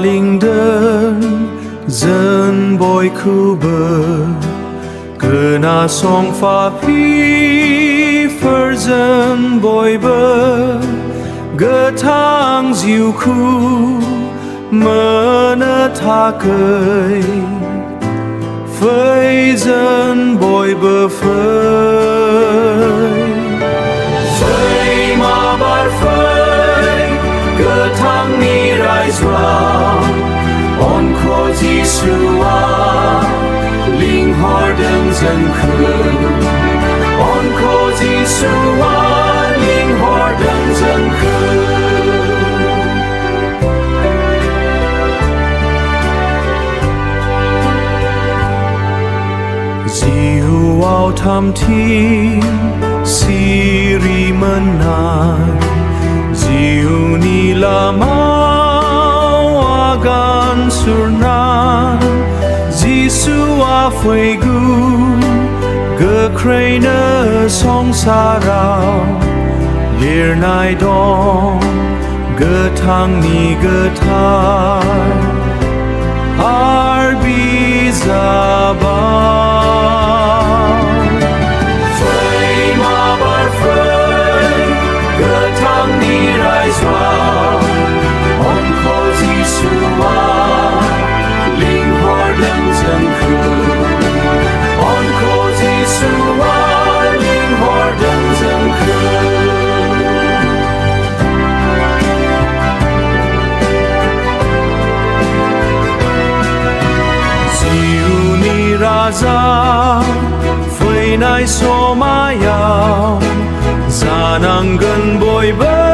linden dân bồi khu bờ cờ na song pha pi phơ dân bồi bờ gơ thang diệu khu mơ nơ tha cười phơi dân bồi bờ phơi phơi mà bar phơi gơ thang mi rai ra on kho Giêsu-a linh hồn đấng dân khứ on kho Giêsu-a linh hồn đấng dân khứ diệu ao tham thi siri menan diệu ni lamau agan surnan Giêsu-a phơi gu gơ kraina song sarao lir nai dong gơ thang ni gơ thai arbi zabao phơi ma bar phơi gơ thang ni rai ra on kho Giêsu-a linh hồn đấng dân khứ on kho Giêsu-a linh hồn đấng dân khứ diệu ni ra ra phơi nai so ma yao ra nàng gần bồi bơi